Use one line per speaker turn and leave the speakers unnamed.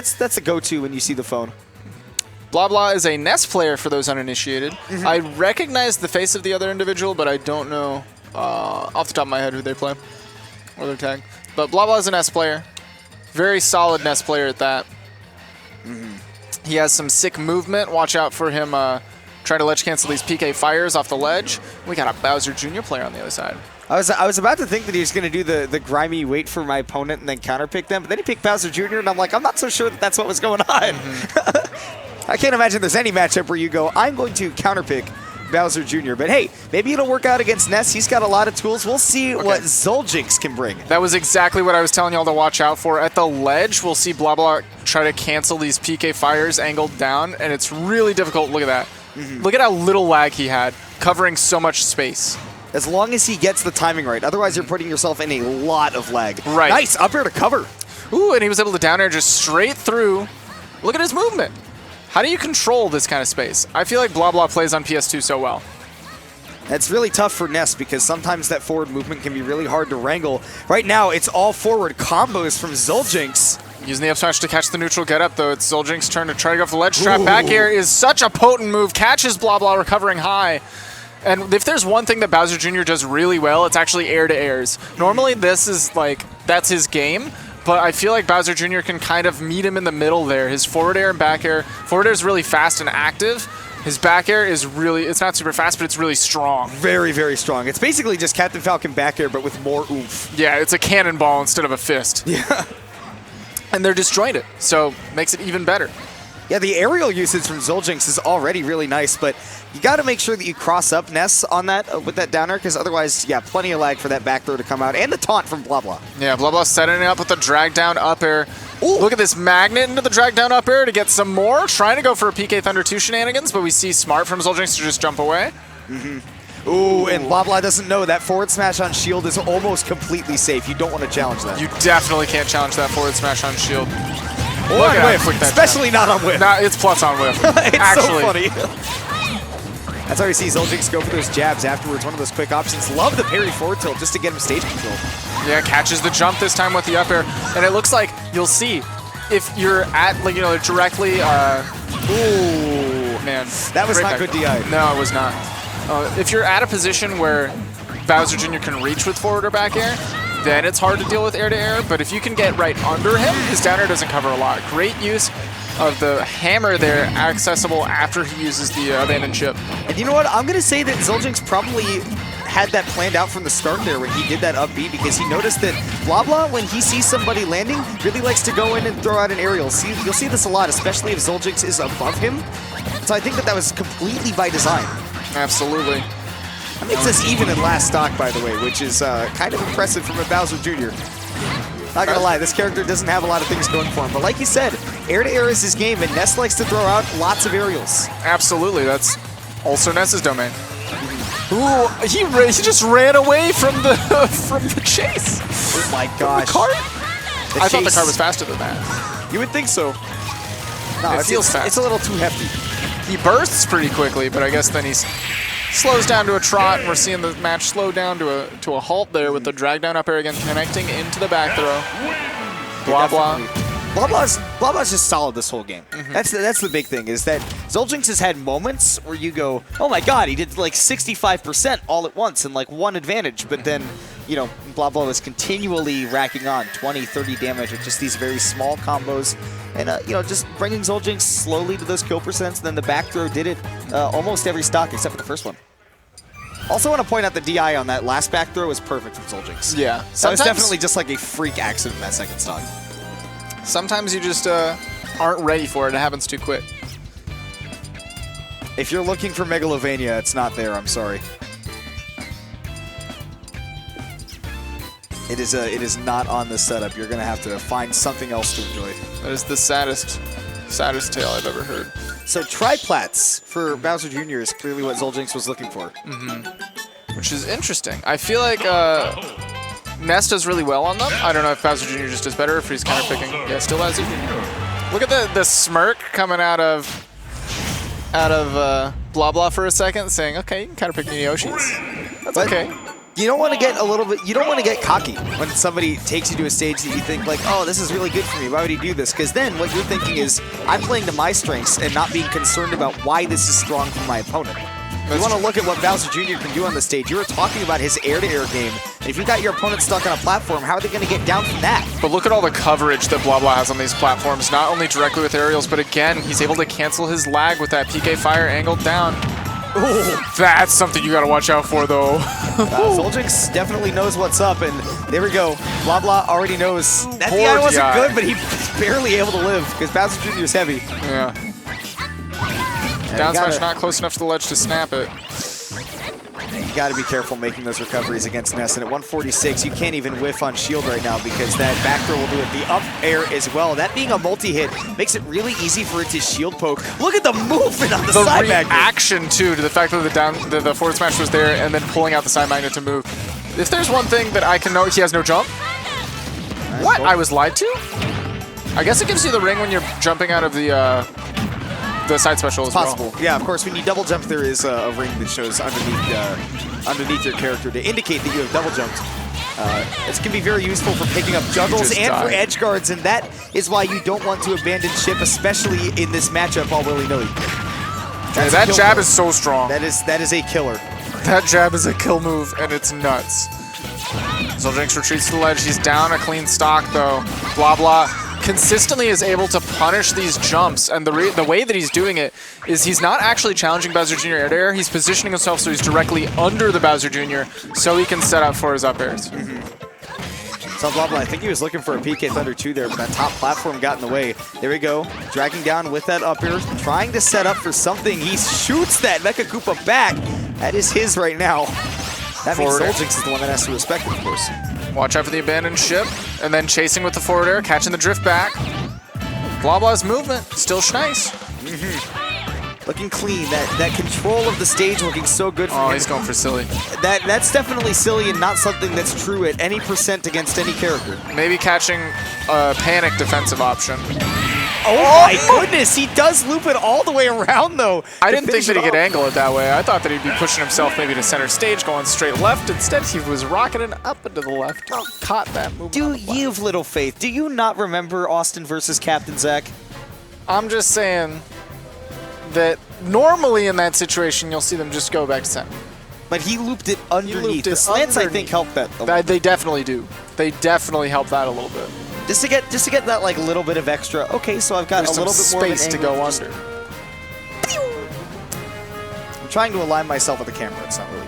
That's a go-to when you see the phone.
Blabla is a Ness player for those uninitiated. I recognize the face of the other individual, but I don't know off the top of my head who they play or their tag. But Blabla is a Ness player. Very solid Ness player at that. He has some sick movement. Watch out for him trying to ledge cancel these PK fires off the ledge. We got a Bowser Jr. player on the other side. I
was about to think that he was going to do the grimy wait for my opponent and then counterpick them, but then he picked Bowser Jr. and I'm like, I'm not so sure that that's what was going on. I can't imagine there's any matchup where you go, I'm going to counterpick Bowser Jr. But hey, maybe it'll work out against Ness. He's got a lot of tools. We'll see what Zoljinx can bring.
That was exactly what I was telling y'all to watch out for. At the ledge, we'll see Blabla try to cancel these PK fires angled down, and it's really difficult. Look at that. Look at how little lag he had, covering so much space.
As long as he gets the timing right. Otherwise, you're putting yourself in a lot of lag.
Right.
Nice, up air to cover.
Ooh, and he was able to down air just straight through. Look at his movement. How do you control this kind of space? I feel like Blabla plays on PS2 so well.
That's really tough for Ness because sometimes that forward movement can be really hard to wrangle. Right now, it's all forward combos from Zoljinx.
Using the up smash to catch the neutral get up, though. It's Zoljinx's turn to try to go for the ledge trap. Back air is such a potent move. Catches Blabla recovering high. And if there's one thing that Bowser Jr. does really well, it's actually air-to-airs. Normally, this is like, that's his game. But I feel like Bowser Jr. can kind of meet him in the middle there. His forward air and back air. Forward air is really fast and active. His back air is really, it's not super fast, but it's really strong.
Very, very strong. It's basically just Captain Falcon back air, but with more oomph.
Yeah, it's a cannonball instead of a fist.
Yeah.
And they're disjointed, so makes it even better.
Yeah, the aerial usage from Zoljinx is already really nice, but you got to make sure that you cross up Ness on that with that downer, because otherwise, yeah, plenty of lag for that back throw to come out, and the taunt from Blabla.
Yeah, Blabla setting it up with the drag down up air. Ooh. Look at this magnet into the drag down up air to get some more. Trying to go for a PK Thunder 2 shenanigans, but we see smart from Zoljinx to just jump away.
Ooh, and Blabla doesn't know that forward smash on shield is almost completely safe. You don't want to challenge that.
You definitely can't challenge that forward smash on shield.
Or on whiff, especially not on whiff.
Nah, it's plus on whiff.
It's
actually.
So funny. That's how we see Zoljinx go for those jabs afterwards. One of those quick options. Love the parry forward tilt just to get him stage control.
Yeah, catches the jump this time with the up air. And it looks like you'll see if you're at, like, you know, directly. Ooh, man.
That was not good DI.
No, it was not. If you're at a position where Bowser Jr. can reach with forward or back air, then it's hard to deal with air-to-air, but if you can get right under him, his down air doesn't cover a lot. Great use of the hammer there, accessible after he uses the abandoned chip.
And you know what? I'm going to say that Zoljinx probably had that planned out from the start there when he did that up B, because he noticed that Blabla, when he sees somebody landing, really likes to go in and throw out an aerial. You'll see this a lot, especially if Zoljinx is above him. So I think that was completely by design.
Absolutely.
That makes us even in last stock, by the way, which is kind of impressive from a Bowser Jr. Not gonna lie, this character doesn't have a lot of things going for him, but like you said, air-to-air is his game, and Ness likes to throw out lots of aerials.
Absolutely, that's also Ness's domain. Ooh, he just ran away from the from the chase.
Oh my gosh!
The cart? I thought the cart was faster than that.
You would think so. No,
it feels fast.
It's a little too hefty.
He bursts pretty quickly, but I guess then he's slows down to a trot, and we're seeing the match slow down to a halt there with the drag down up air again, connecting into the back throw. Blabla.
Blabla's just solid this whole game. That's the big thing, is that Zoljinx has had moments where you go, oh my god, he did like 65% all at once and like one advantage, but then, you know, Blabla was continually racking on 20, 30 damage with just these very small combos, and you know, just bringing Zoljinx slowly to those kill percents, and then the back throw did it almost every stock except for the first one. Also want to point out the DI on that last back throw was perfect from Zoljinx.
Yeah.
That was definitely just like a freak accident in that second stock.
Sometimes you just aren't ready for it. It happens too quick.
If you're looking for Megalovania, it's not there. I'm sorry. It is not on this setup. You're going to have to find something else to enjoy.
That is the saddest tale I've ever heard.
So triplats for Bowser Jr. is clearly what Zoljinx was looking for.
Which is interesting. I feel like Ness does really well on them. I don't know if Bowser Jr. just does better, if he's kind of picking. Yeah, still has it. Look at the smirk coming out of Blabla for a second, saying, okay, you can kind of pick Yoshis. That's okay.
You don't want to get a little bit, you don't want to get cocky when somebody takes you to a stage that you think like, oh, this is really good for me. Why would he do this? Because then what you're thinking is, I'm playing to my strengths and not being concerned about why this is strong for my opponent. You want to look at what Bowser Jr. can do on the stage. You were talking about his air-to-air game. And if you've got your opponent stuck on a platform, how are they going to get down from that?
But look at all the coverage that Blabla has on these platforms, not only directly with aerials, but again, he's able to cancel his lag with that PK fire angled down. Ooh, that's something you got to watch out for, though.
Zoljinx definitely knows what's up, and there we go. Blabla already knows that DI wasn't good, but he's barely able to live because Bowser Jr. is heavy.
Yeah. Down smash not close enough to the ledge to snap it.
You got to be careful making those recoveries against Ness, and at 146, you can't even whiff on shield right now because that back throw will do it. The up air as well. That being a multi-hit makes it really easy for it to shield poke. Look at the movement on the side magnet.
The reaction, too, to the fact that the forward smash was there and then pulling out the side magnet to move. If there's one thing that I can note, he has no jump. What? I was lied to? I guess it gives you the ring when you're jumping out of the side special as
possible.
Well.
Yeah, of course, when you double jump, there is a ring that shows underneath your character to indicate that you have double jumped. This can be very useful for picking up juggles and for edge guards, and that is why you don't want to abandon ship, especially in this matchup all willy-nilly.
Yeah, that jab is so strong.
That is a killer.
That jab is a kill move, and it's nuts. Zoljinx retreats to the ledge. He's down a clean stock, though. Blabla consistently is able to punish these jumps, and the way that he's doing it is he's not actually challenging Bowser Jr. air to air. He's positioning himself so he's directly under the Bowser Jr. so he can set up for his up airs.
So Blabla, I think he was looking for a PK Thunder 2 there, but that top platform got in the way. There we go, dragging down with that up air, trying to set up for something. He shoots that Mecha Koopa back. That is his right now. That means Zoljinx is the one that has to respect it, of course.
Watch out for the abandoned ship, and then chasing with the forward air, catching the drift back. Blabla's movement, still nice.
Looking clean, that control of the stage looking so good for him.
Oh, he's going for silly.
That's definitely silly and not something that's true at any percent against any character.
Maybe catching a panic defensive option.
Oh my goodness, he does loop it all the way around though.
I didn't think that he could angle it that way. I thought that he'd be pushing himself maybe to center stage, going straight left. Instead, he was rocketing up into the left. Caught that move.
Do you have little faith? Do you not remember Austin versus Captain Zach?
I'm just saying that normally in that situation, you'll see them just go back to center.
But he looped it underneath. The slants, I think, helped that.
They definitely do. They definitely help that a little bit.
Just to get that like little bit of extra. Okay, so I've got a little bit more
space to go under.
I'm trying to align myself with the camera. It's not really.